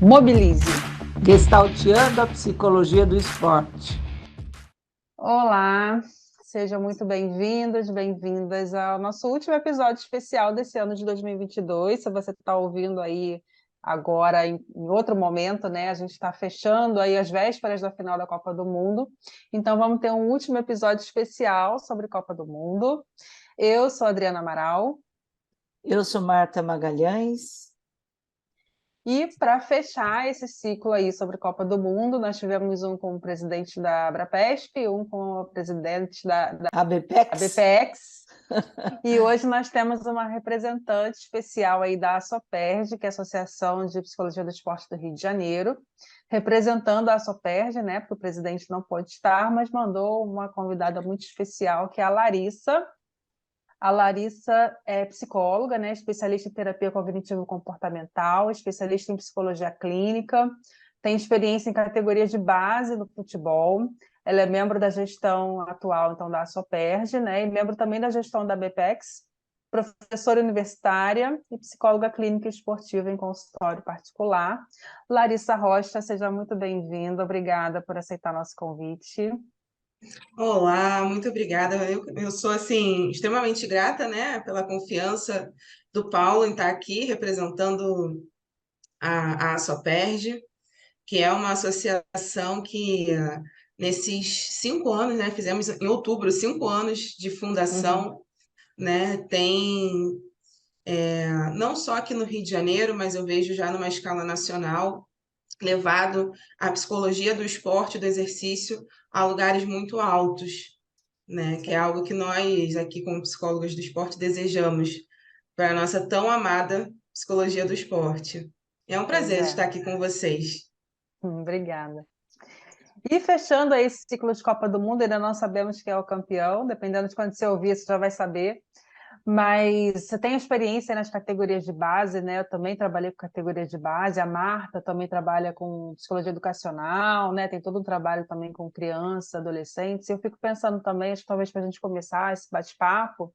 Mobilize. Gestalteando a psicologia do esporte. Olá, sejam muito bem-vindos, bem-vindas ao nosso último episódio especial desse ano de 2022. Se você está ouvindo aí agora em outro momento, né? A gente está fechando aí as vésperas da final da Copa do Mundo. Então vamos ter um último episódio especial sobre Copa do Mundo. Eu sou a Adriana Amaral. Eu sou Marta Magalhães. E para fechar esse ciclo aí sobre Copa do Mundo, nós tivemos um com o presidente da Abrapesp, um com o presidente da ABPEX. BPEX, e hoje nós temos uma representante especial aí da ASOPERJ, que é a Associação de Psicologia do Esporte do Rio de Janeiro, representando a ASOPERJ, né, porque o presidente não pôde estar, mas mandou uma convidada muito especial, que é a Larissa. A Larissa é psicóloga, né, especialista em terapia cognitivo-comportamental, especialista em psicologia clínica, tem experiência em categorias de base no futebol. Ela é membro da gestão atual, então, da ASOPERJ, né, e membro também da gestão da BPEX, professora universitária e psicóloga clínica e esportiva em consultório particular. Larissa Rocha, seja muito bem-vinda, obrigada por aceitar nosso convite. Olá, muito obrigada. Eu sou assim extremamente grata, né, pela confiança do Paulo em estar aqui representando a Soperj, que é uma associação que nesses 5 anos, né, fizemos em outubro 5 anos de fundação, né, tem não só aqui no Rio de Janeiro, mas eu vejo já numa escala nacional, levado a psicologia do esporte, do exercício a lugares muito altos, né? Que é algo que nós, aqui como psicólogos do esporte, desejamos para a nossa tão amada psicologia do esporte. É um Pois prazer é. estar aqui com vocês. Obrigada. E fechando aí esse ciclo de Copa do Mundo, ainda não sabemos quem é o campeão, dependendo de quando você ouvir, você já vai saber. Mas você tem experiência nas categorias de base, né? Eu também trabalhei com categorias de base, a Marta também trabalha com psicologia educacional, né? Tem todo um trabalho também com crianças, adolescentes. E eu fico pensando também, acho que talvez para a gente começar esse bate-papo,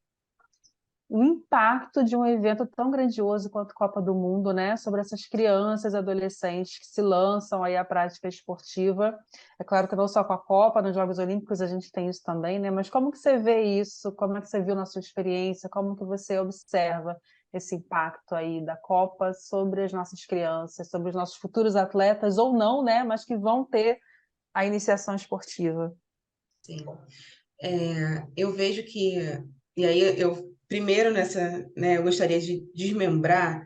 o impacto de um evento tão grandioso quanto a Copa do Mundo, né, sobre essas crianças e adolescentes que se lançam aí à prática esportiva. É claro que não só com a Copa, nos Jogos Olímpicos a gente tem isso também, né? Mas como que você vê isso? Como é que você viu na sua experiência? Como que você observa esse impacto aí da Copa sobre as nossas crianças, sobre os nossos futuros atletas ou não, né, mas que vão ter a iniciação esportiva? Sim. Eu vejo que, e aí eu primeiro nessa, né, eu gostaria de desmembrar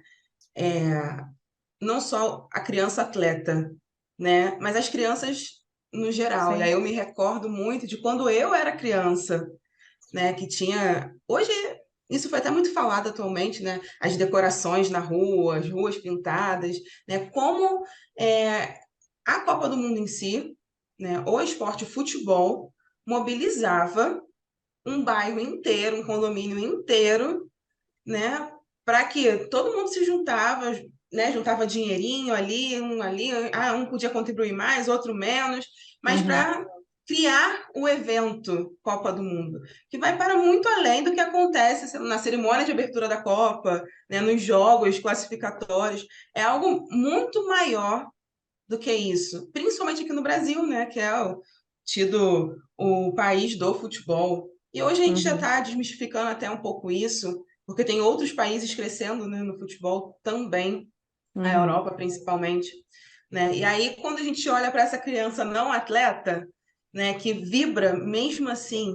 não só a criança atleta, né, mas as crianças no geral. E aí Sim. eu me recordo muito de quando eu era criança, né, que tinha. Hoje, isso foi até muito falado atualmente, né? As decorações na rua, as ruas pintadas, né? Como a Copa do Mundo em si, né, o esporte futebol, mobilizava um bairro inteiro, um condomínio inteiro, né? Para que todo mundo se juntava, né? Juntava dinheirinho ali, um podia contribuir mais, outro menos, mas Uhum. para criar o evento Copa do Mundo, que vai para muito além do que acontece na cerimônia de abertura da Copa, né? Nos jogos classificatórios, é algo muito maior do que isso, principalmente aqui no Brasil, né? Que é tido o país do futebol. E hoje a gente já Uhum. está desmistificando até um pouco isso, porque tem outros países crescendo, né, no futebol também, a Uhum. Europa principalmente, né? E aí quando a gente olha para essa criança não atleta, né, que vibra mesmo assim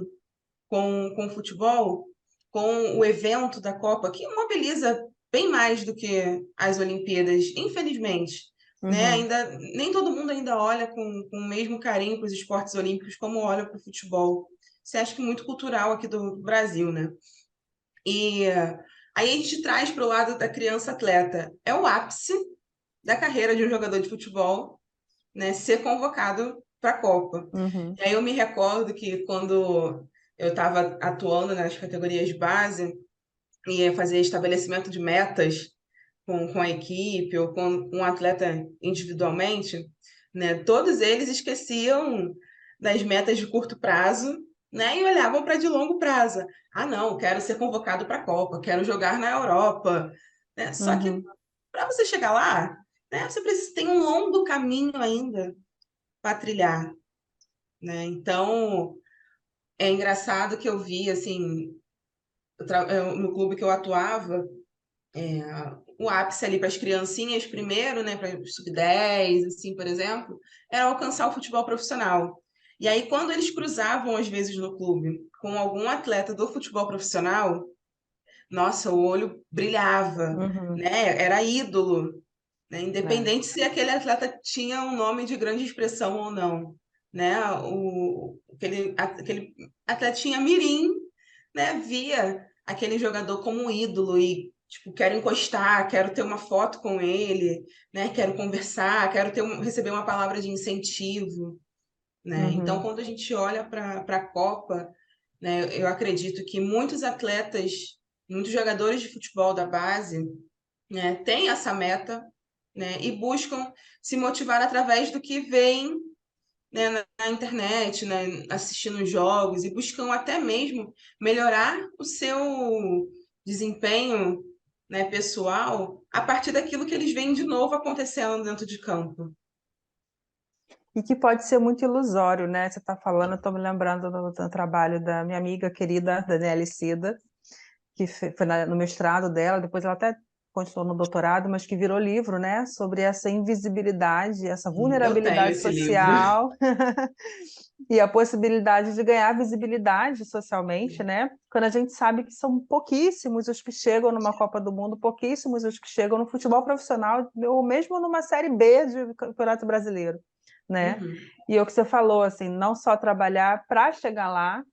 com o futebol, com o evento da Copa, que mobiliza bem mais do que as Olimpíadas, infelizmente. Né? Uhum. Ainda, nem todo mundo ainda olha com o mesmo carinho para os esportes olímpicos como olha para o futebol. Isso acho que muito cultural aqui do Brasil, né? E aí a gente traz para o lado da criança atleta. É o ápice da carreira de um jogador de futebol, né, ser convocado para a Copa. Uhum. E aí eu me recordo que quando eu estava atuando nas categorias de base, ia fazer estabelecimento de metas com a equipe ou com um atleta individualmente, né, todos eles esqueciam das metas de curto prazo, né, e olhavam para de longo prazo. Ah, não, quero ser convocado para a Copa, quero jogar na Europa. Né? Só que Uhum. para você chegar lá, né? Você precisa, tem um longo caminho ainda para trilhar, né? Então, é engraçado que eu vi, assim, no clube que eu atuava, o ápice ali para as criancinhas primeiro, né, para sub-10, assim, por exemplo, era alcançar o futebol profissional. E aí, quando eles cruzavam, às vezes, no clube com algum atleta do futebol profissional, nossa, o olho brilhava, Uhum, né? Era ídolo, né? né? Independente se aquele atleta tinha um nome de grande expressão ou não, né? Aquele atletinha mirim, né? Via aquele jogador como um ídolo e tipo, quero encostar, quero ter uma foto com ele, né? Quero conversar, quero receber uma palavra de incentivo, né? Então, Uhum. quando a gente olha para a Copa, né, eu acredito que muitos atletas, muitos jogadores de futebol da base, né, têm essa meta, né, e buscam se motivar através do que veem, né, na internet, né, assistindo jogos, e buscam até mesmo melhorar o seu desempenho, né, pessoal a partir daquilo que eles veem de novo acontecendo dentro de campo. E que pode ser muito ilusório, né? Você está falando, eu estou me lembrando do trabalho da minha amiga querida Daniela Cida, que foi no mestrado dela, depois ela até continuou no doutorado, mas que virou livro, né? Sobre essa invisibilidade, essa Eu tenho vulnerabilidade esse livro. social e a possibilidade de ganhar visibilidade socialmente, né? Quando a gente sabe que são pouquíssimos os que chegam numa Copa do Mundo, pouquíssimos os que chegam no futebol profissional, ou mesmo numa Série B de Campeonato Brasileiro, né? Uhum. E é o que você falou, assim, não só trabalhar para chegar lá,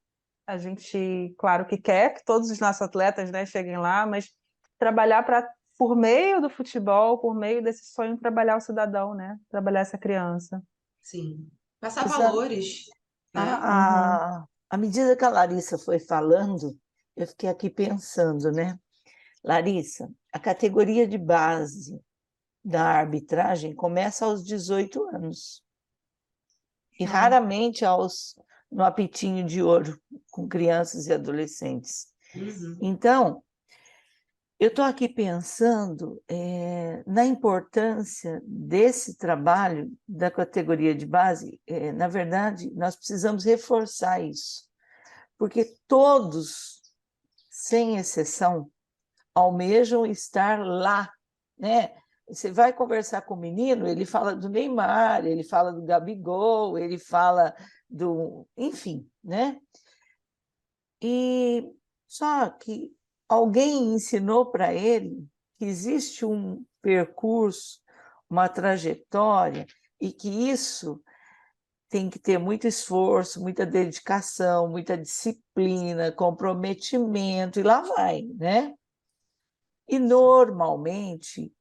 a gente, claro que quer que todos os nossos atletas, né, cheguem lá, mas trabalhar para, por meio do futebol, por meio desse sonho, trabalhar o cidadão, né? Trabalhar essa criança. Sim. Passar Exato. valores, né? Uhum. À medida que a Larissa foi falando, eu fiquei aqui pensando, né? Larissa, a categoria de base da arbitragem começa aos 18 anos e É. raramente no apitinho de ouro com crianças e adolescentes. Uhum. Então, eu estou aqui pensando na importância desse trabalho da categoria de base. Na verdade, nós precisamos reforçar isso, porque todos, sem exceção, almejam estar lá, né? Você vai conversar com o menino, ele fala do Neymar, ele fala do Gabigol, ele fala do... Enfim, né? E só que alguém ensinou para ele que existe um percurso, uma trajetória, e que isso tem que ter muito esforço, muita dedicação, muita disciplina, comprometimento, e lá vai, né? E normalmente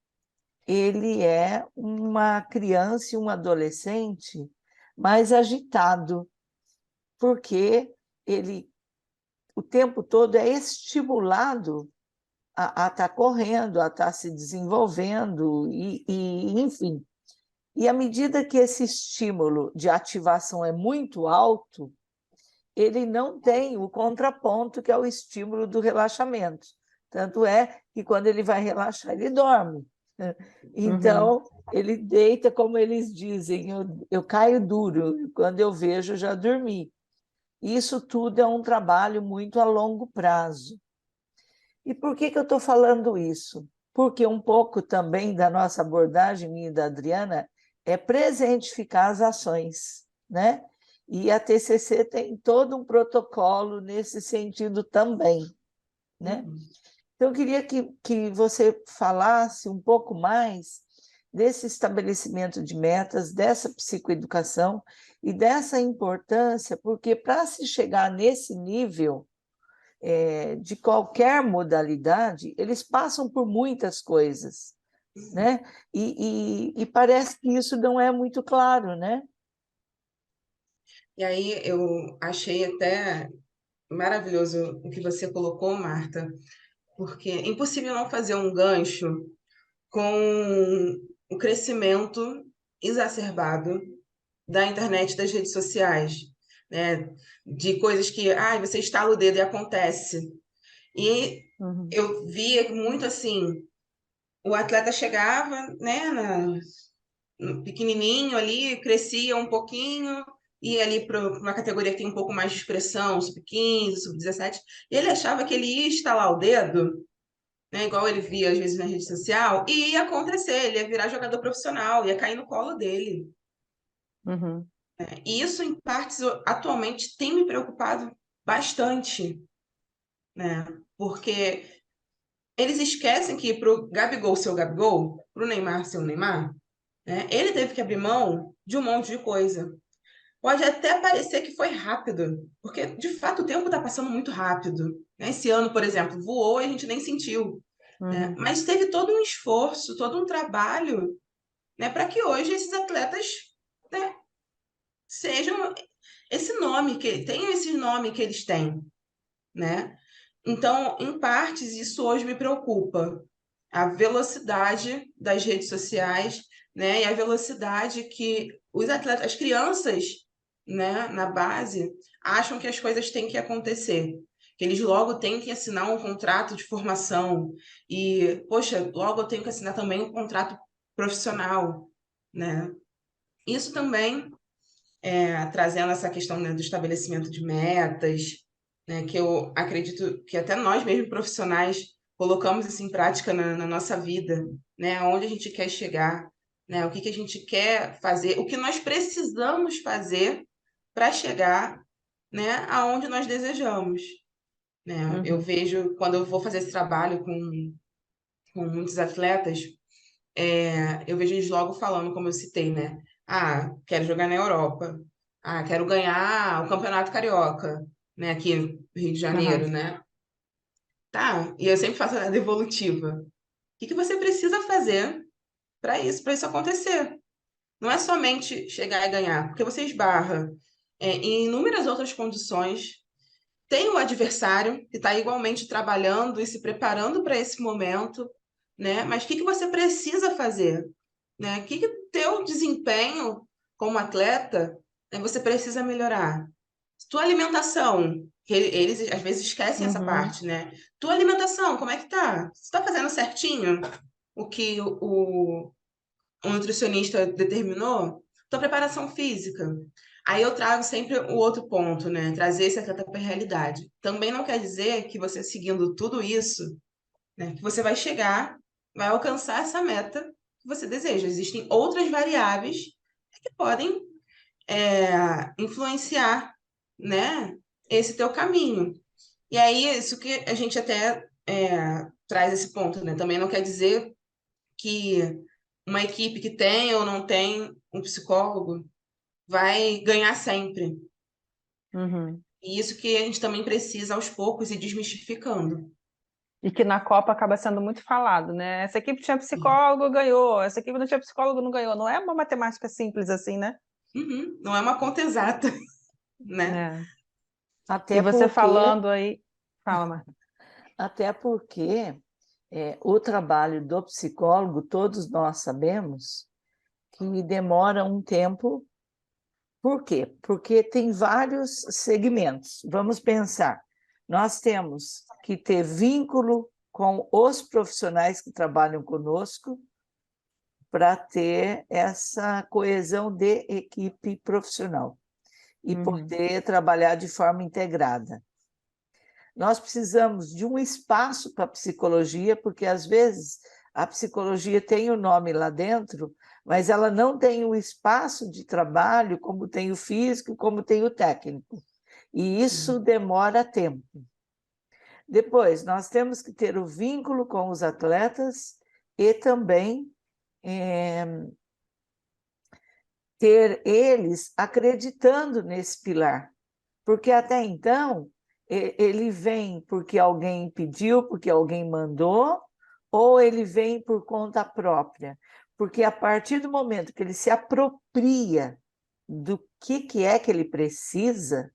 ele é uma criança e um adolescente mais agitado, porque ele o tempo todo é estimulado a estar correndo, a estar se desenvolvendo, enfim. E à medida que esse estímulo de ativação é muito alto, ele não tem o contraponto, que é o estímulo do relaxamento. Tanto é que quando ele vai relaxar, ele dorme. Uhum. Então, ele deita, como eles dizem, eu caio duro, quando eu vejo, já dormi. Isso tudo é um trabalho muito a longo prazo. E por que eu estou falando isso? Porque um pouco também da nossa abordagem, minha e da Adriana, é presentificar as ações, né? E a TCC tem todo um protocolo nesse sentido também, né? Uhum. Então, eu queria que você falasse um pouco mais desse estabelecimento de metas, dessa psicoeducação e dessa importância, porque para se chegar nesse nível, de qualquer modalidade, eles passam por muitas coisas, né? E parece que isso não é muito claro, né? E aí eu achei até maravilhoso o que você colocou, Marta, porque é impossível não fazer um gancho com o crescimento exacerbado da internet e das redes sociais, né? De coisas que, você estala o dedo e acontece. E Uhum. eu via muito assim, o atleta chegava, né, pequenininho ali, crescia um pouquinho, ia ali para uma categoria que tem um pouco mais de expressão, sub-15, sub-17, e ele achava que ele ia estalar o dedo, né, igual ele via às vezes na rede social, e ia acontecer, ele ia virar jogador profissional, ia cair no colo dele. Uhum. E isso, em partes, atualmente tem me preocupado bastante, né? Porque eles esquecem que para o Gabigol ser o Gabigol, para o Neymar ser o Neymar, né, ele teve que abrir mão de um monte de coisa. Pode até parecer que foi rápido, porque de fato o tempo está passando muito rápido, né? Esse ano, por exemplo, voou e a gente nem sentiu, né? Uhum. Mas teve todo um esforço, todo um trabalho, né, para que hoje esses atletas, né, sejam esse nome que tenham esse nome que eles têm, né? Então, em partes, isso hoje me preocupa. A velocidade das redes sociais, né? E a velocidade que os atletas, as crianças, né, na base, acham que as coisas têm que acontecer. Que eles logo têm que assinar um contrato de formação. E, poxa, logo eu tenho que assinar também um contrato profissional, né? Isso também, trazendo essa questão, né, do estabelecimento de metas, né, que eu acredito que até nós mesmos profissionais colocamos isso em prática na nossa vida, né, aonde a gente quer chegar, né, o que a gente quer fazer, o que nós precisamos fazer para chegar, né, aonde nós desejamos, né? Eu Uhum. vejo quando eu vou fazer esse trabalho com muitos atletas, eu vejo eles logo falando, como eu citei, né? Ah, quero jogar na Europa. Ah, quero ganhar o Campeonato Carioca, né? Aqui no Rio de Aham. Janeiro, né? Tá, e eu sempre faço a devolutiva. O que você precisa fazer para isso acontecer? Não é somente chegar e ganhar, porque você esbarra em inúmeras outras condições. Tem o adversário que está igualmente trabalhando e se preparando para esse momento, né? Mas o que você precisa fazer? Né? O que teu desempenho como atleta, né, você precisa melhorar? Tua alimentação, que eles às vezes esquecem essa Uhum. parte, né? Tua alimentação, como é que tá? Você tá fazendo certinho o que o nutricionista determinou? Tua preparação física. Aí eu trago sempre o outro ponto, né? Trazer esse atleta para a realidade. Também não quer dizer que você seguindo tudo isso, né, que você vai chegar, vai alcançar essa meta que você deseja. Existem outras variáveis que podem influenciar, né, esse teu caminho. E aí, isso que a gente até traz esse ponto, né? Também não quer dizer que uma equipe que tem ou não tem um psicólogo vai ganhar sempre. Uhum. E isso que a gente também precisa, aos poucos, ir desmistificando. E que na Copa acaba sendo muito falado, né? Essa equipe tinha psicólogo, ganhou. Essa equipe não tinha psicólogo, não ganhou. Não é uma matemática simples assim, né? Uhum. Não é uma conta exata, né? É. E Até você porque, falando aí. Fala, Marta. até porque o trabalho do psicólogo, todos nós sabemos que demora um tempo. Por quê? Porque tem vários segmentos. Vamos pensar, nós temos que ter vínculo com os profissionais que trabalham conosco para ter essa coesão de equipe profissional e Uhum. poder trabalhar de forma integrada. Nós precisamos de um espaço para a psicologia, porque às vezes a psicologia tem o nome lá dentro, mas ela não tem o espaço de trabalho como tem o físico, como tem o técnico. E isso demora tempo. Depois, nós temos que ter o vínculo com os atletas e também ter eles acreditando nesse pilar. Porque até então, ele vem porque alguém pediu, porque alguém mandou, ou ele vem por conta própria. Porque a partir do momento que ele se apropria do que é que ele precisa,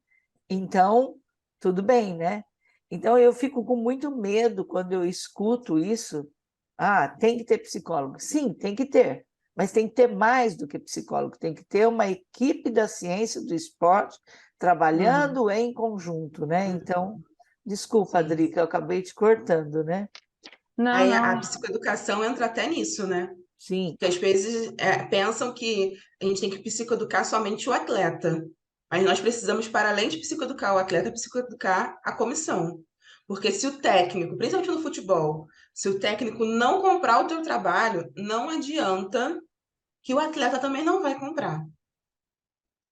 então, tudo bem, né? Então, eu fico com muito medo quando eu escuto isso. Ah, tem que ter psicólogo. Sim, tem que ter. Mas tem que ter mais do que psicólogo. Tem que ter uma equipe da ciência do esporte Uhum. trabalhando em conjunto, né? Então, desculpa, Sim. Adri, que eu acabei te cortando, né? Não, Aí a não. psicoeducação entra até nisso, né? Sim, Que às vezes pensam que a gente tem que psicoeducar somente o atleta. Mas nós precisamos, para além de psicoeducar o atleta, psicoeducar a comissão. Porque se o técnico, principalmente no futebol, se o técnico não comprar o teu trabalho, não adianta que o atleta também não vai comprar.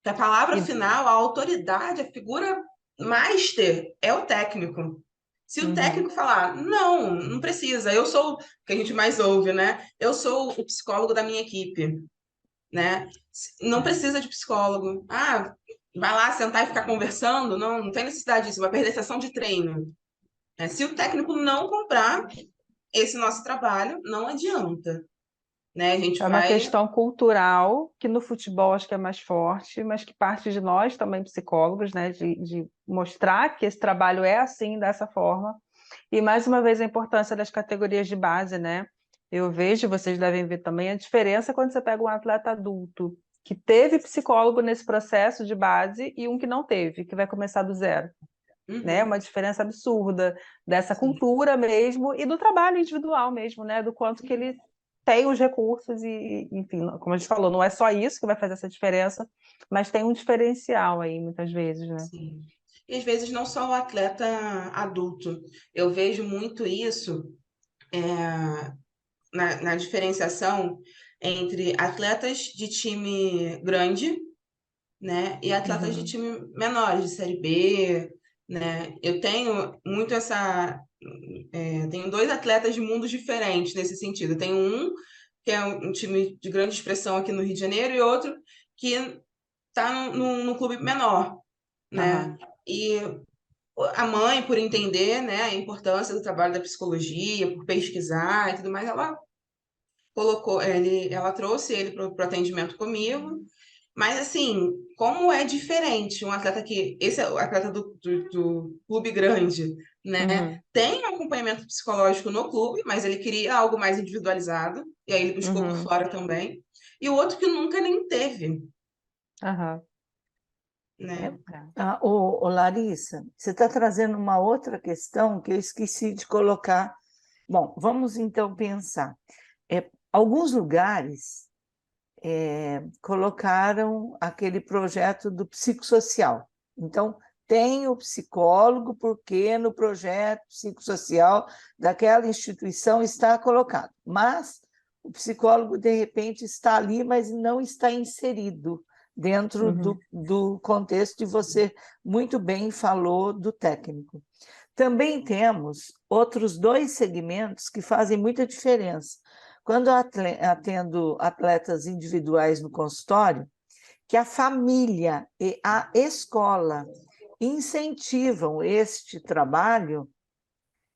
Porque a palavra E- final, a autoridade, a figura master é o técnico. Se o Uhum. técnico falar, não, não precisa, eu sou o que a gente mais ouve, né? Eu sou o psicólogo da minha equipe, né? Não precisa de psicólogo. Ah, vai lá sentar e ficar conversando? Não, não tem necessidade disso, vai perder sessão de treino. Se o técnico não comprar esse nosso trabalho, não adianta, né? A gente É uma vai. questão cultural que no futebol acho que é mais forte, mas que parte de nós também, psicólogos, né, de mostrar que esse trabalho é assim, dessa forma. E mais uma vez a importância das categorias de base, né? Eu vejo, vocês devem ver também, a diferença quando você pega um atleta adulto que teve psicólogo nesse processo de base e um que não teve, que vai começar do zero, né? Uhum, Uma diferença absurda dessa sim. cultura mesmo e do trabalho individual mesmo, né? Do quanto que ele tem os recursos enfim, como a gente falou, não é só isso que vai fazer essa diferença, mas tem um diferencial aí, muitas vezes, né? Sim. E às vezes não só o atleta adulto. Eu vejo muito isso na diferenciação entre atletas de time grande, né, e atletas de Uhum, time menores, de Série B, né? Eu tenho muito tenho dois atletas de mundos diferentes nesse sentido. Eu tenho um que é um time de grande expressão aqui no Rio de Janeiro e outro que está no clube menor, né? aham, E a mãe, por entender, né, a importância do trabalho da psicologia, por pesquisar e tudo mais, ela ela trouxe ele para o atendimento comigo. Mas assim, como é diferente um atleta esse é o atleta do clube grande, né? uhum, Tem um acompanhamento psicológico no clube, mas ele queria algo mais individualizado, e aí ele buscou por uhum, fora também. E o outro que nunca nem teve, aham. é. né? Larissa, você está trazendo uma outra questão que eu esqueci de colocar. Bom, vamos então pensar. Alguns lugares colocaram aquele projeto do psicossocial. Então, tem o psicólogo, porque no projeto psicossocial daquela instituição está colocado. Mas o psicólogo, de repente, está ali, mas não está inserido dentro Uhum. do contexto que você muito bem falou do técnico. Também temos outros dois segmentos que fazem muita diferença. Quando eu atendo atletas individuais no consultório, que a família e a escola incentivam este trabalho,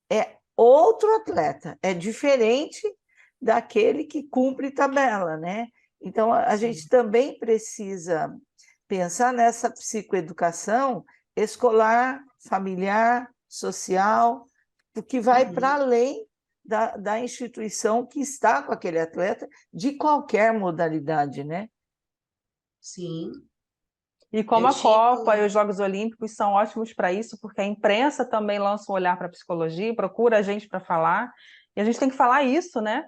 é outro atleta, é diferente daquele que cumpre tabela, né? Então, a Sim. gente também precisa pensar nessa psicoeducação escolar, familiar, social, que vai para Uhum. além da instituição que está com aquele atleta, de qualquer modalidade, né? Sim. E como Eu a Copa e tive. os Jogos Olímpicos são ótimos para isso, porque a imprensa também lança um olhar para a psicologia, procura a gente para falar, e a gente tem que falar isso, né?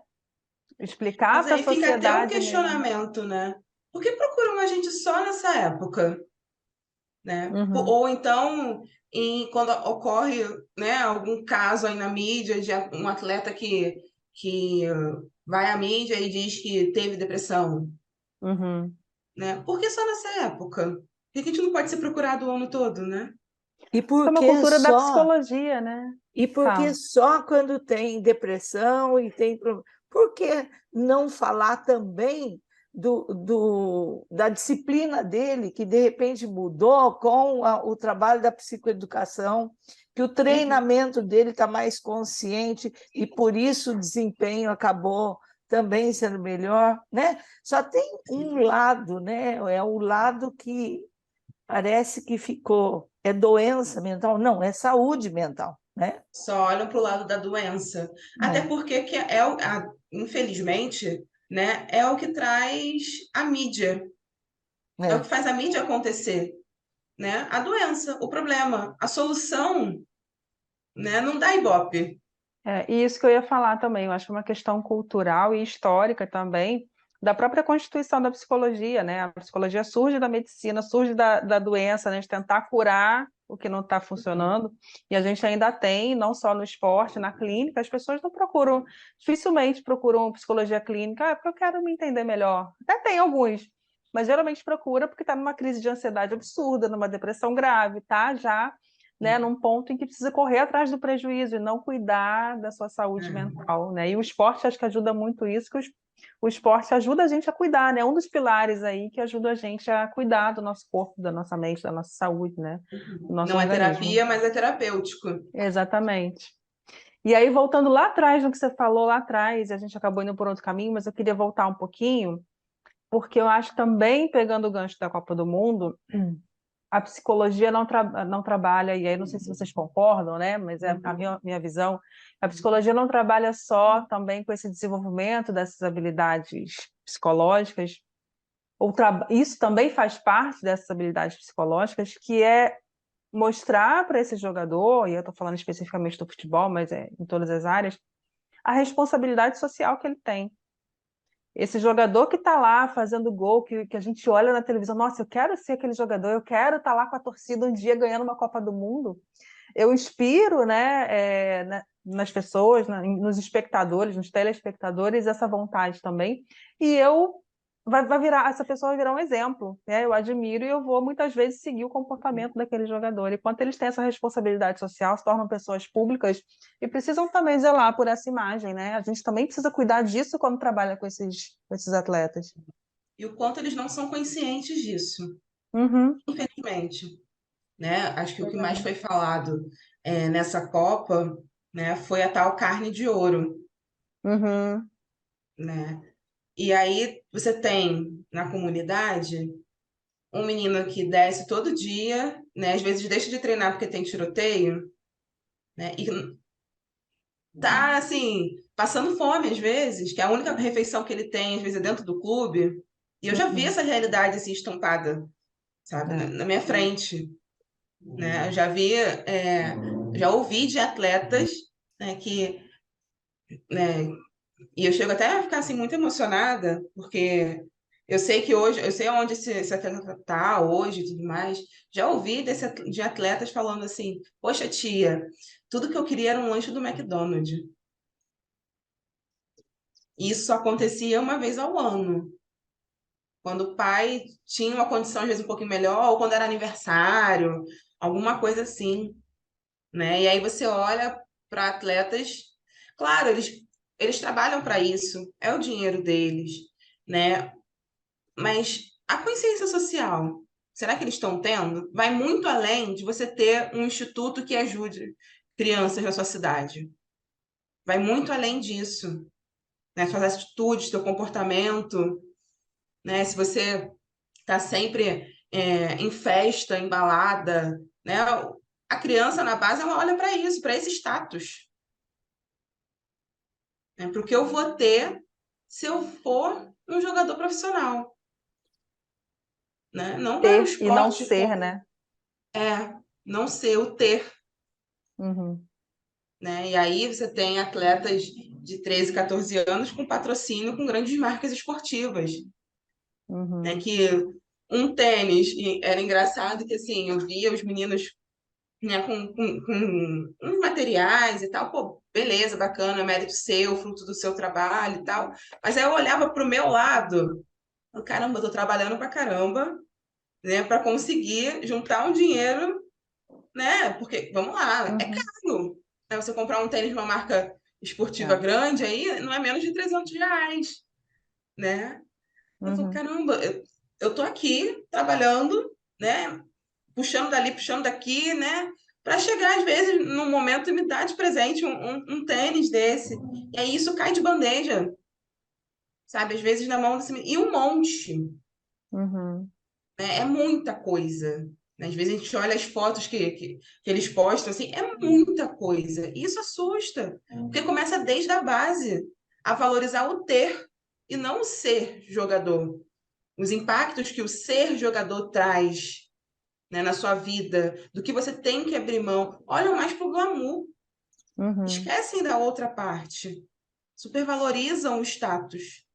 Explicar Mas para a aí fica até o sociedade mesmo. questionamento, né? Por que procuram a gente só nessa época, né? Uhum, Ou então, quando ocorre, né, algum caso aí na mídia de um atleta que vai à mídia e diz que teve depressão, uhum. né? Por que só nessa época? Por que a gente não pode ser procurado o ano todo, né? E É por uma que cultura da só? psicologia, né? E por que Fala. só quando tem depressão e tem problema? Por que não falar também da disciplina dele, que de repente mudou com o trabalho da psicoeducação, que o Uhum. treinamento dele está mais consciente e por isso o desempenho acabou também sendo melhor, né? Só tem um lado, né? É o lado que parece que ficou, é doença mental, não, é saúde mental, né? Só olham para o lado da doença. Até É, porque infelizmente, né, é o que traz a mídia, é o que é. faz a mídia acontecer, né? A doença, o problema, a solução, né, não dá ibope, E isso que eu ia falar também, eu acho que é uma questão cultural e histórica também, da própria constituição da psicologia, né? A psicologia surge da medicina, surge da doença, né? De tentar curar o que não está funcionando, e a gente ainda tem, não só no esporte, na clínica, as pessoas não procuram, dificilmente procuram psicologia clínica, porque eu quero me entender melhor. Até tem alguns, mas geralmente procura porque está numa crise de ansiedade absurda, numa depressão grave, tá? Já, né, num ponto em que precisa correr atrás do prejuízo e não cuidar da sua saúde mental, né? E o esporte acho que ajuda muito isso, que o esporte ajuda a gente a cuidar, né? Um dos pilares aí que ajuda a gente a cuidar do nosso corpo, da nossa mente, da nossa saúde, né? Do nosso Não é organismo. terapia, mas é terapêutico. Exatamente. E aí, voltando lá atrás no que você falou lá atrás, a gente acabou indo por outro caminho, mas eu queria voltar um pouquinho, porque eu acho também, pegando o gancho da Copa do Mundo, a psicologia não trabalha, e aí não sei se vocês concordam, né? Mas é a minha visão. A psicologia não trabalha só também com esse desenvolvimento dessas habilidades psicológicas, isso também faz parte dessas habilidades psicológicas, que é mostrar para esse jogador, e eu estou falando especificamente do futebol, mas é em todas as áreas, a responsabilidade social que ele tem. Esse jogador que está lá fazendo gol, que a gente olha na televisão, nossa, eu quero ser aquele jogador, eu quero estar lá com a torcida um dia ganhando uma Copa do Mundo. Eu inspiro, né, nas pessoas, nos espectadores, nos telespectadores, essa vontade também. E essa pessoa vai virar um exemplo, né? Eu admiro e eu vou muitas vezes seguir o comportamento daquele jogador. E quando eles têm essa responsabilidade social, se tornam pessoas públicas e precisam também zelar por essa imagem, né? A gente também precisa cuidar disso quando trabalha com esses atletas. E o quanto eles não são conscientes disso, Uhum. infelizmente, né? Acho que o que mais foi falado nessa Copa, né, foi a tal carne de ouro, Uhum. né? E aí você tem na comunidade um menino que desce todo dia, né? Às vezes deixa de treinar porque tem tiroteio, né? E tá assim, passando fome às vezes, que é a única refeição que ele tem, às vezes, é dentro do clube. E eu já vi Uhum. essa realidade assim estampada, sabe, É. na minha frente, né? Eu já vi, já ouvi de atletas, né, né, e eu chego até a ficar assim muito emocionada, porque eu sei que hoje, eu sei onde esse atleta tá hoje e tudo mais. Já ouvi de atletas falando assim: "Poxa, tia, tudo que eu queria era um lanche do McDonald's". E isso só acontecia uma vez ao ano, quando o pai tinha uma condição às vezes um pouquinho melhor, ou quando era aniversário, alguma coisa assim, né? E aí você olha para atletas, claro, eles trabalham para isso, é o dinheiro deles, né? Mas a consciência social, será que eles estão tendo? Vai muito além de você ter um instituto que ajude crianças na sua cidade. Vai muito além disso, né? Suas atitudes, seu comportamento, né? Se você está sempre em festa, em balada, né? A criança na base ela olha para isso, para esse status, né? Para o que eu vou ter se eu for um jogador profissional, né? Não para o Ter e não esporte ser, como né? não ser o ter, Uhum. né? E aí você tem atletas de 13, 14 anos com patrocínio com grandes marcas esportivas, né? Uhum. Que um tênis, e era engraçado que assim, eu via os meninos, né, com uns materiais e tal, pô, beleza, bacana, é mérito seu, fruto do seu trabalho e tal. Mas aí eu olhava para o meu lado, caramba, eu tô trabalhando pra caramba, né, para conseguir juntar um dinheiro, né? Porque, vamos lá, é Uhum. caro. Né, você comprar um tênis de uma marca esportiva É. grande aí não é menos de R$ 300, né? Eu falo, Uhum. caramba, eu tô aqui trabalhando, né? Puxando dali, puxando daqui, né? Para chegar, às vezes, num momento e me dar de presente um tênis desse. E aí isso cai de bandeja, sabe? Às vezes na mão desse menino. E um monte, Uhum. né? É muita coisa. Né? Às vezes a gente olha as fotos que eles postam, assim, é muita coisa. E isso assusta, porque começa desde a base a valorizar o ter e não o ser jogador. Os impactos que o ser jogador traz, né, na sua vida, do que você tem que abrir mão. Olha mais pro glamour. Uhum. esquecem da outra parte, supervalorizam o status,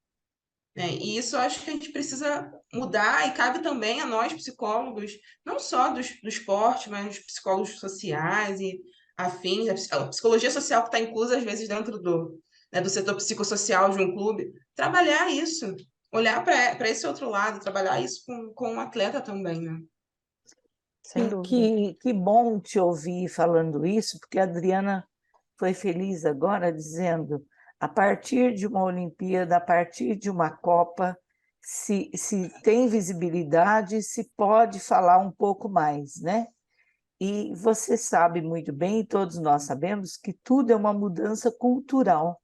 né? E isso eu acho que a gente precisa mudar, e cabe também a nós, psicólogos, não só do esporte, mas dos psicólogos sociais e afins, a psicologia social que está inclusa, às vezes, dentro do setor psicossocial de um clube, trabalhar isso, olhar para esse outro lado, trabalhar isso com o atleta também, né? Sem dúvida. Que bom te ouvir falando isso, porque a Adriana foi feliz agora dizendo, a partir de uma Olimpíada, a partir de uma Copa, se tem visibilidade, se pode falar um pouco mais, né? E você sabe muito bem, e todos nós sabemos, que tudo é uma mudança cultural.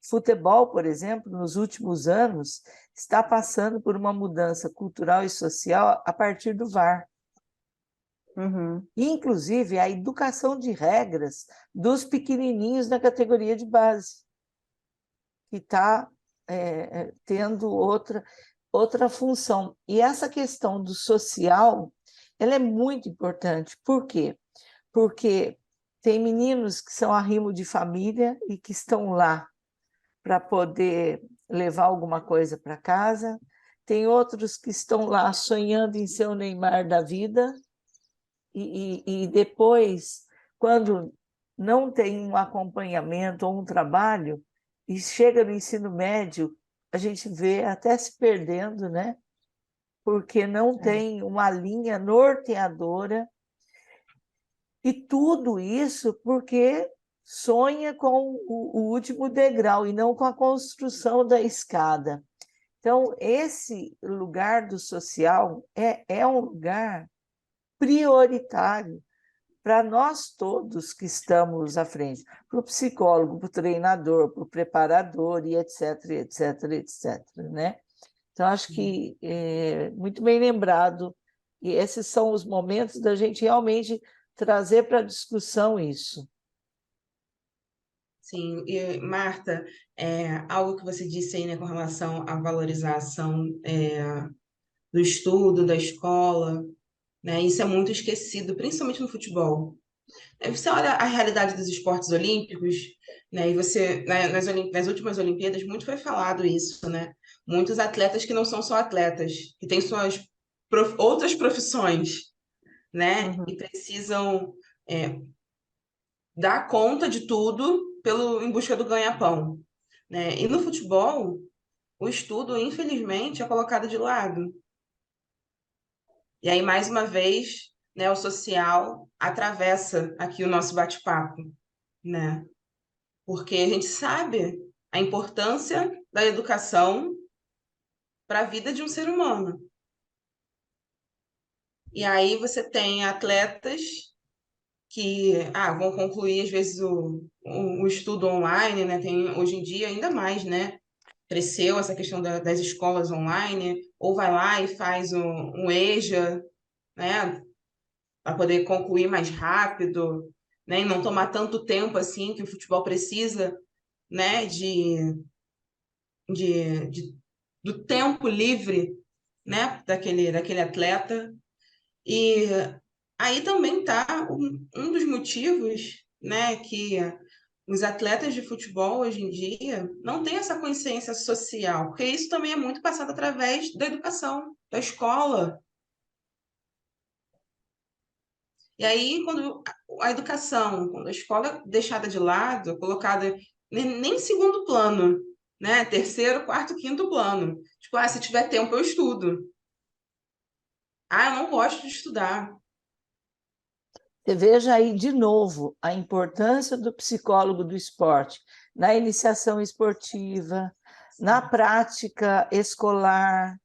Futebol, por exemplo, nos últimos anos, está passando por uma mudança cultural e social a partir do VAR. Uhum. Inclusive, a educação de regras dos pequenininhos na categoria de base, que está tendo outra função. E essa questão do social, ela é muito importante. Por quê? Porque tem meninos que são arrimo de família e que estão lá para poder levar alguma coisa para casa, tem outros que estão lá sonhando em ser o Neymar da vida, e depois, quando não tem um acompanhamento ou um trabalho, e chega no ensino médio, a gente vê até se perdendo, né? Porque não tem uma linha norteadora, e tudo isso porque sonha com o último degrau e não com a construção da escada. Então, esse lugar do social é um lugar prioritário para nós todos que estamos à frente, para o psicólogo, para o treinador, para o preparador, e etc, etc, etc, né? Então, acho que é muito bem lembrado, e esses são os momentos da gente realmente trazer para a discussão isso. Sim, e, Marta, algo que você disse aí, né, com relação à valorização do estudo, da escola, né, isso é muito esquecido, principalmente no futebol. Você olha a realidade dos esportes olímpicos, né, e você, nas últimas Olimpíadas, muito foi falado isso, né? Muitos atletas que não são só atletas, que têm suas outras profissões, né, Uhum. e precisam é, dar conta de tudo em busca do ganha-pão, né? E no futebol, o estudo, infelizmente, é colocado de lado. E aí, mais uma vez, né, o social atravessa aqui o nosso bate-papo, né? Porque a gente sabe a importância da educação para a vida de um ser humano. E aí você tem atletas que vão concluir, às vezes, o estudo online, né? Tem, hoje em dia, ainda mais, né? Cresceu essa questão das escolas online, ou vai lá e faz um EJA, né? Para poder concluir mais rápido, né? E não tomar tanto tempo assim que o futebol precisa, né? De, de- do tempo livre, né? Daquele atleta. E aí também tá um dos motivos, né? Que os atletas de futebol hoje em dia não têm essa consciência social, porque isso também é muito passado através da educação, da escola. E aí, quando a educação, quando a escola é deixada de lado, colocada nem em segundo plano, né? Terceiro, quarto, quinto plano. Tipo, se tiver tempo, eu estudo. Eu não gosto de estudar. Você veja aí de novo a importância do psicólogo do esporte na iniciação esportiva, na prática escolar,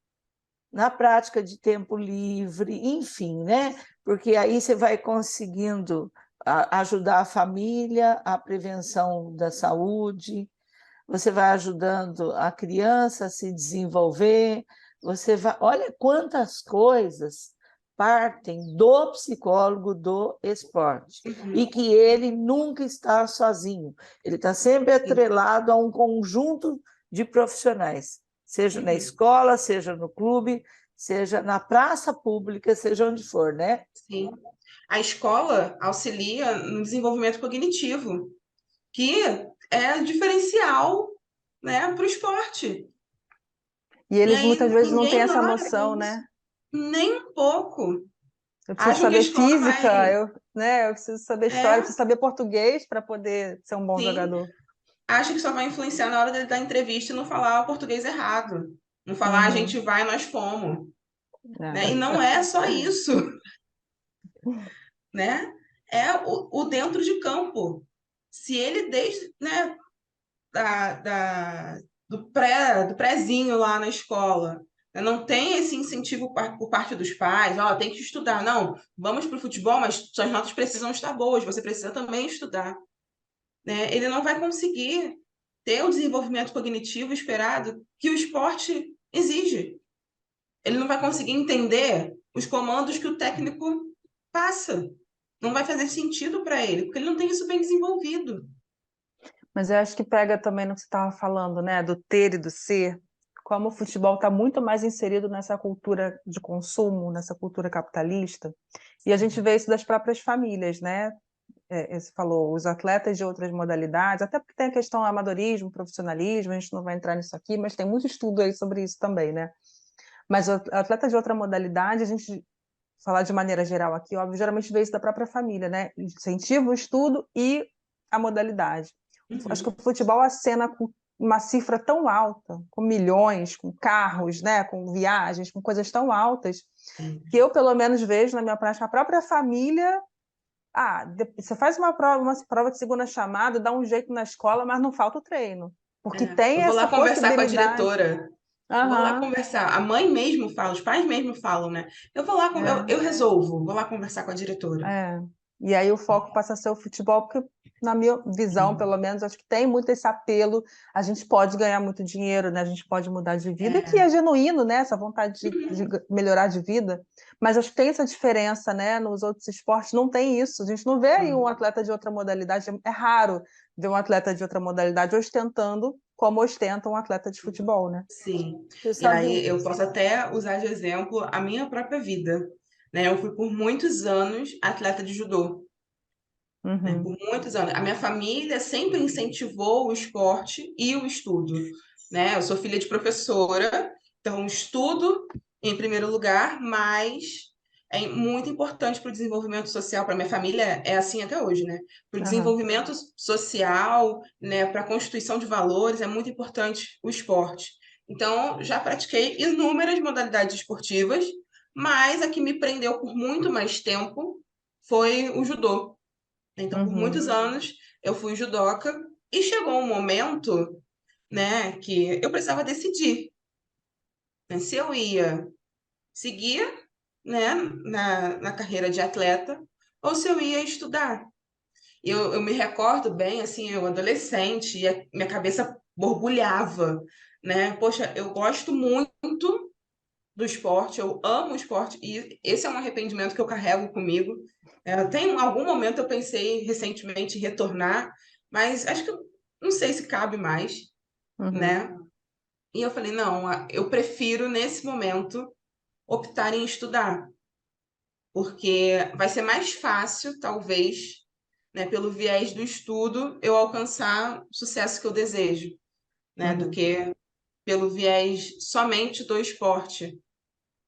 na prática de tempo livre, enfim, né? Porque aí você vai conseguindo ajudar a família, a prevenção da saúde, você vai ajudando a criança a se desenvolver, você vai. Olha quantas coisas partem do psicólogo do esporte, e Uhum. que ele nunca está sozinho, ele está sempre Sim. atrelado a um conjunto de profissionais, seja na Uhum. escola, seja no clube, seja na praça pública, seja onde for, né? Sim. A escola auxilia no desenvolvimento cognitivo, que é diferencial, né, para o esporte. E E eles aí muitas vezes não têm ninguém essa olha noção, isso, né? nem um pouco. Eu preciso Acham que a saber escola física, vai. eu preciso saber história, eu É, preciso saber português para poder ser um bom sim. jogador. Acha que só vai influenciar na hora dele dar entrevista e não falar o português errado. Não falar a Uhum. gente vai, nós fomos. Né? E É. não é só isso, né? É o dentro de campo. Se ele desde, né, do prézinho lá na escola, né, não tem esse incentivo por parte dos pais, ó, tem que estudar. Não, vamos para o futebol, mas suas notas precisam estar boas, você precisa também estudar. Né? Ele não vai conseguir ter o desenvolvimento cognitivo esperado que o esporte exige. Ele não vai conseguir entender os comandos que o técnico passa. Não vai fazer sentido para ele, porque ele não tem isso bem desenvolvido. Mas eu acho que pega também no que você estava falando, né? Do ter e do ser. Como o futebol está muito mais inserido nessa cultura de consumo, nessa cultura capitalista. E a gente vê isso das próprias famílias, né? Você falou, os atletas de outras modalidades, até porque tem a questão do amadorismo, profissionalismo, a gente não vai entrar nisso aqui, mas tem muito estudo aí sobre isso também, né? Mas o atleta de outra modalidade, a gente falar de maneira geral aqui, óbvio, geralmente vê isso da própria família, né? Incentiva o estudo e a modalidade. Acho que Uhum. o futebol acena com uma cifra tão alta, com milhões, com carros, né? Com viagens, com coisas tão altas, que eu, pelo menos, vejo na minha prática, a própria família. Você faz uma prova de segunda chamada, dá um jeito na escola, mas não falta o treino. Porque tem Eu vou lá essa conversar com a possibilidade. diretora. Eu vou lá Aham, conversar. A mãe mesmo fala, os pais mesmo falam, né? Eu vou lá, é. eu resolvo. Vou lá conversar com a diretora. É. E aí o foco passa a ser o futebol, porque, na minha visão, pelo menos, acho que tem muito esse apelo. A gente pode ganhar muito dinheiro, né? A gente pode mudar de vida, que É. é genuíno, né? Essa vontade de Uhum. melhorar de vida. Mas acho que tem essa diferença, né? Nos outros esportes não tem isso. A gente não vê aí um atleta de outra modalidade. É raro ver um atleta de outra modalidade ostentando como ostenta um atleta de futebol, né? Sim. Você E sabe, aí eu posso até usar de exemplo a minha própria vida. Né? Eu fui por muitos anos atleta de judô. Né? Uhum. Por muitos anos. A minha família sempre incentivou o esporte e o estudo. Né? Eu sou filha de professora, então estudo em primeiro lugar, mas é muito importante para o desenvolvimento social. Para minha família é assim até hoje, né? Para o Aham. desenvolvimento social, né? Para a constituição de valores, é muito importante o esporte. Então, já pratiquei inúmeras modalidades esportivas, mas a que me prendeu por muito mais tempo foi o judô. Então, por Uhum. muitos anos, eu fui judoca e chegou um momento, né, que eu precisava decidir, né, se eu ia seguir, né, na carreira de atleta ou se eu ia estudar. Eu me recordo bem, assim, eu adolescente, e a minha cabeça borbulhava, né? Poxa, eu gosto muito do esporte, eu amo o esporte, e esse é um arrependimento que eu carrego comigo. Tem algum momento eu pensei recentemente em retornar, mas acho que não sei se cabe mais, Uhum. né? E eu falei, não, eu prefiro nesse momento optar em estudar, porque vai ser mais fácil, talvez, né, pelo viés do estudo, eu alcançar o sucesso que eu desejo, né, do Uhum. que pelo viés somente do esporte.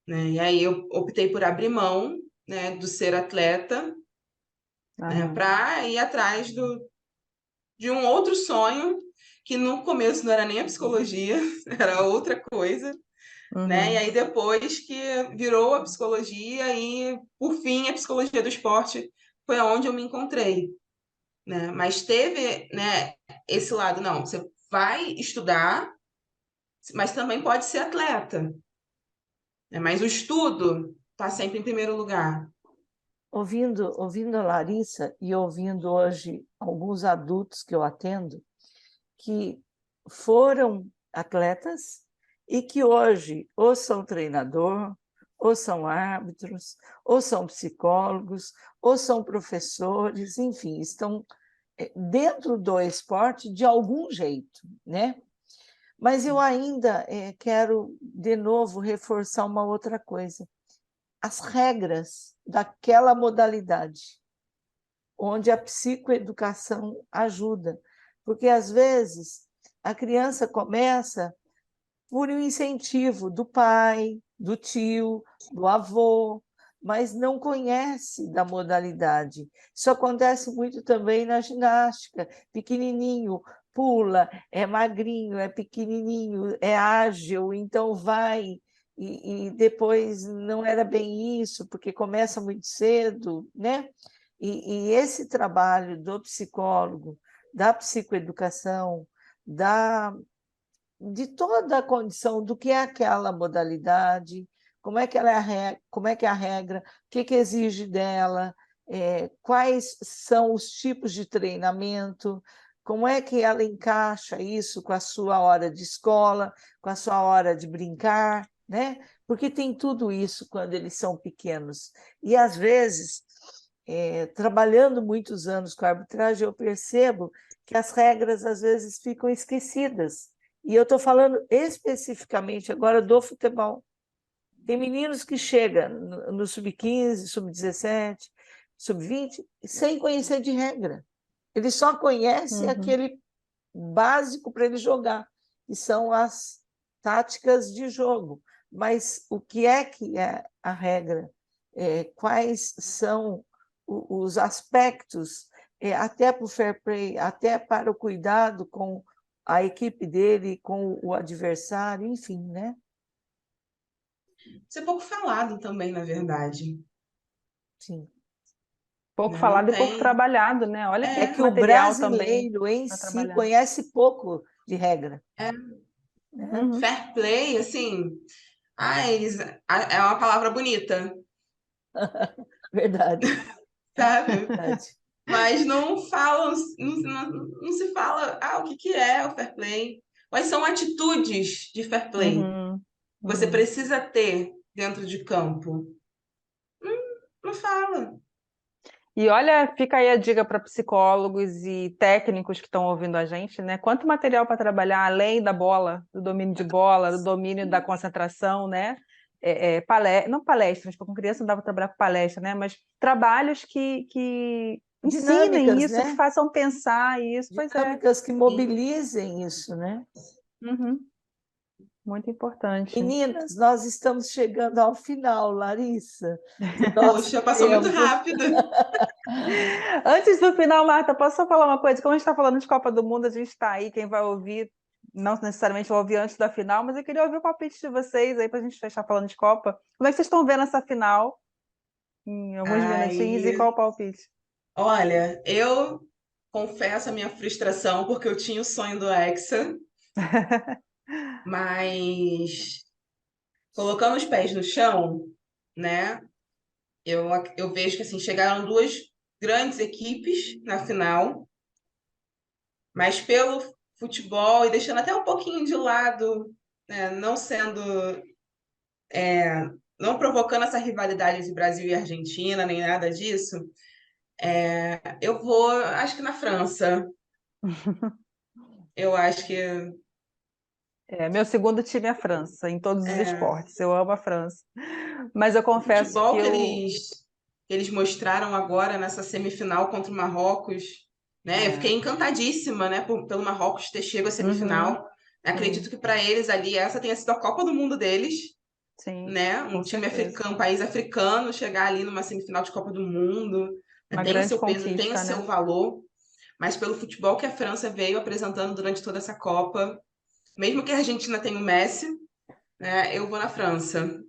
Né? E aí eu optei por abrir mão, né, do ser atleta, né, Aham. para ir atrás de um outro sonho que no começo não era nem a psicologia, era outra coisa, né? E Uhum. aí depois que virou a psicologia e por fim a psicologia do esporte foi onde eu me encontrei, né? Mas teve, né, esse lado, não, você vai estudar, mas também pode ser atleta, né? Mas o estudo está sempre em primeiro lugar. ouvindo a Larissa e ouvindo hoje alguns adultos que eu atendo, que foram atletas e que hoje ou são treinador, ou são árbitros, ou são psicólogos, ou são professores, enfim, estão dentro do esporte de algum jeito, né? Mas eu ainda quero, de novo, reforçar uma outra coisa. As regras daquela modalidade, onde a psicoeducação ajuda. porque às vezes a criança começa por um incentivo do pai, do tio, do avô, mas não conhece da modalidade. Isso acontece muito também na ginástica. Pequenininho, pula, é magrinho, é pequenininho, é ágil, então vai. E depois não era bem isso, porque começa muito cedo, né? E esse trabalho do psicólogo, da psicoeducação, de toda a condição do que é aquela modalidade, como é que ela como é que é a regra, o que exige dela, quais são os tipos de treinamento, como é que ela encaixa isso com a sua hora de escola, com a sua hora de brincar, né? Porque tem tudo isso quando eles são pequenos. E, às vezes, trabalhando muitos anos com a arbitragem, eu percebo que as regras, às vezes, ficam esquecidas. E eu estou falando especificamente agora do futebol. Tem meninos que chegam no sub-15, sub-17, sub-20, sem conhecer de regra. Ele só conhece aquele básico para ele jogar, que são as táticas de jogo. Mas o que é a regra? Quais são os aspectos, até para o fair play, até para o cuidado com a equipe dele, com o adversário, enfim, né? Isso é pouco falado também, na verdade. Sim. Pouco Né? Não falado e pouco tem. trabalhado, né? Olha que É muito que o material também brasileiro em para si trabalhar. conhece pouco de regra. É, Né? fair play, assim. É uma palavra bonita, Verdade, sabe? verdade. Mas não falam, não se fala, o que é o fair play? Quais são atitudes de fair play que Uhum, você uhum. precisa ter dentro de campo? Não fala. E olha, fica aí a dica para psicólogos e técnicos que estão ouvindo a gente, né? Quanto material para trabalhar além da bola, do domínio de bola, do domínio da concentração, né? Não palestras, porque com criança não dava para trabalhar com palestra, né? Mas trabalhos que ensinem Dinâmicas, isso, que né? façam pensar isso. Pois é. Dinâmicas que mobilizem isso, né? Uhum, muito importante. Meninas, nós estamos chegando ao final, Larissa, do nosso Poxa, passou muito tempo. rápido. Antes do final, Marta, posso só falar uma coisa? Como a gente está falando de Copa do Mundo, a gente está aí, quem vai ouvir, não necessariamente vai ouvir antes da final, mas eu queria ouvir o palpite de vocês aí para a gente fechar falando de Copa. Como é que vocês estão vendo essa final em alguns minutinhos e Aí, qual o palpite? olha, eu confesso a minha frustração porque eu tinha o sonho do Hexa, mas colocando os pés no chão, né? Eu vejo que assim chegaram duas grandes equipes na final, mas pelo futebol e deixando até um pouquinho de lado, né, não provocando essa rivalidade entre Brasil e Argentina, nem nada disso, eu vou, acho que na França. Eu acho que Meu segundo time é a França, em todos os é, esportes. Eu amo a França. Mas eu o confesso futebol que eu. que eles mostraram agora nessa semifinal contra o Marrocos, né? Eu É, fiquei encantadíssima, né, pelo Marrocos ter chegado à uhum, semifinal. Acredito sim, que para eles ali essa tenha sido a Copa do Mundo deles, sim, né? Um com time certeza. africano, um país africano chegar ali numa semifinal de Copa do Mundo, né? Uma Tem o grande seu peso, tem o conquista, seu né? valor, mas pelo futebol que a França veio apresentando durante toda essa Copa, mesmo que a Argentina tenha o Messi, né? Eu vou na França.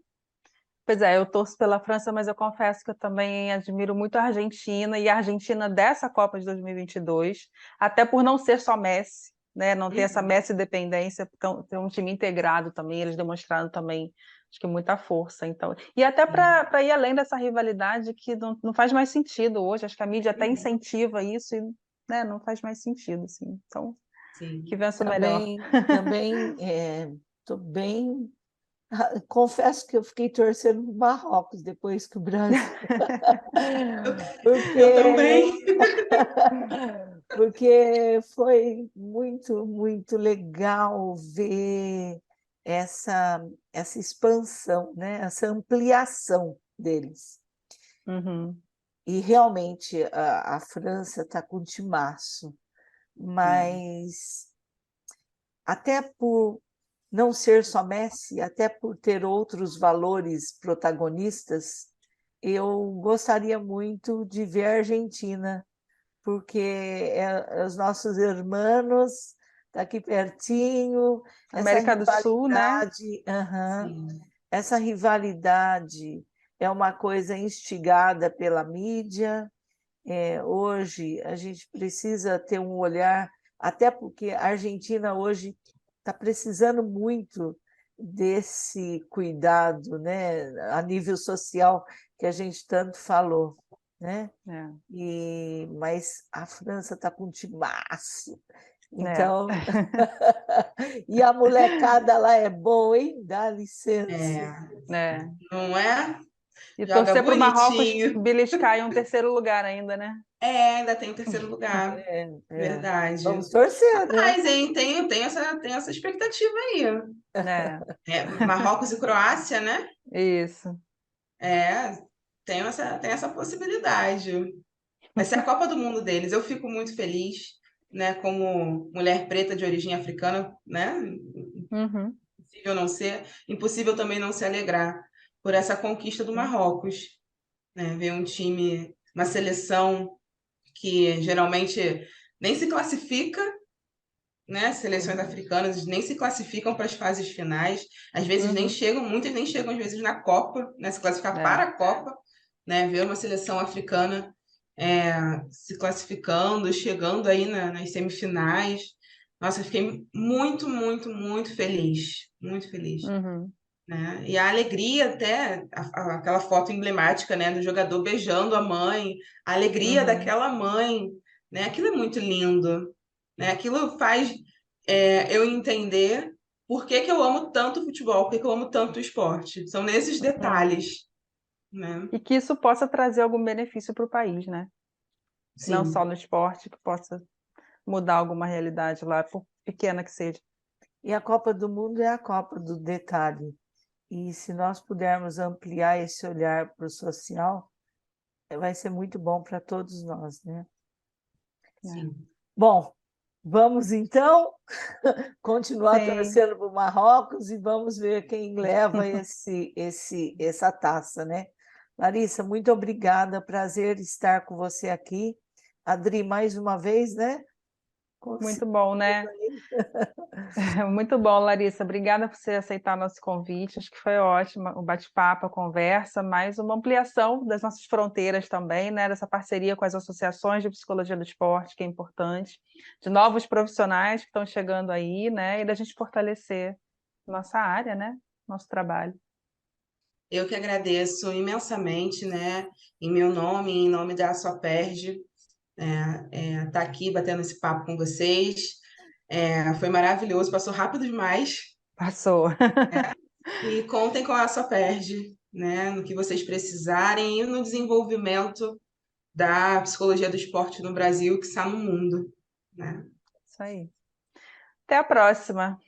Pois é, eu torço pela França, mas eu confesso que eu também admiro muito a Argentina e a Argentina dessa Copa de 2022, até por não ser só Messi, né? Não ter essa Uhum. Messi dependência, ter um time integrado também, eles demonstraram também, acho que muita força, então. E até Sim. para ir além dessa rivalidade que não faz mais sentido hoje, acho que a mídia até Uhum. incentiva isso e, né, não faz mais sentido, assim. Então, que Sim. vença o melhor. Também estou bem. Confesso que eu fiquei torcendo para o Marrocos depois que o Brasil. Eu Porque, também. porque foi muito, muito legal ver essa expansão, né? Essa ampliação deles. Uhum. E realmente a França está com um timaço. mas até por não ser só Messi, até por ter outros valores protagonistas, eu gostaria muito de ver a Argentina, porque os nossos irmãos tá aqui pertinho, essa América do Sul, né? rivalidade, aham, Sim. essa rivalidade é uma coisa instigada pela mídia. Hoje a gente precisa ter um olhar, até porque a Argentina hoje está precisando muito desse cuidado, né, a nível social, que a gente tanto falou, né? Mas a França está com um timaço. Então, e a molecada lá é boa, hein? Dá licença. Não é? E Joga torcer para o Marrocos bonitinho. beliscar em um terceiro lugar ainda, né? Ainda tem o terceiro lugar. Verdade. Vamos torcer, né? Mas, hein, tenho essa expectativa aí. Marrocos e Croácia, né? Isso. Tenho essa possibilidade. Vai ser a Copa do Mundo deles. Eu fico muito feliz, né? Como mulher preta de origem africana, né? Uhum. Impossível também não se alegrar por essa conquista do Marrocos, né? Ver um time, uma seleção que geralmente nem se classifica, né? Seleções africanas nem se classificam para as fases finais, às vezes nem chegam, muitas nem chegam às vezes na Copa, né? Se classificar para a Copa, né? Ver uma seleção africana se classificando, chegando aí nas semifinais. Nossa, eu fiquei muito, muito, muito feliz, né? E a alegria até, aquela foto emblemática, né, do jogador beijando a mãe, a alegria daquela mãe, né? Aquilo é muito lindo, né? Aquilo faz eu entender por que eu amo tanto o futebol, por que eu amo tanto o esporte. São nesses detalhes, né? E que isso possa trazer algum benefício para o país, né? Não Sim. só no esporte, que possa mudar alguma realidade lá, por pequena que seja. E a Copa do Mundo é a Copa do detalhe. E se nós pudermos ampliar esse olhar para o social, vai ser muito bom para todos nós, né? Sim. Bom, vamos então continuar Sim. torcendo para o Marrocos e vamos ver quem leva essa taça, né? Larissa, muito obrigada, prazer estar com você aqui. Adri, mais uma vez, né? Muito bom, né? Muito bom, Larissa. Obrigada por você aceitar nosso convite. Acho que foi ótimo o bate-papo, a conversa, mais uma ampliação das nossas fronteiras também, né? Dessa parceria com as associações de psicologia do esporte, que é importante, de novos profissionais que estão chegando aí, né? E da gente fortalecer nossa área, né? Nosso trabalho. Eu que agradeço imensamente, né? Em meu nome, em nome da Soperj, tá aqui batendo esse papo com vocês. Foi maravilhoso, passou rápido demais. Passou. E contem com a Soperj, né? No que vocês precisarem e no desenvolvimento da psicologia do esporte no Brasil, que está no mundo, né? Isso aí. Até a próxima.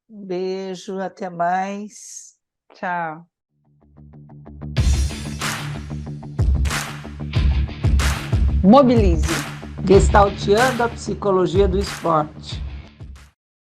Um beijo, até mais. Tchau. Mobilize. Gestalteando a psicologia do esporte.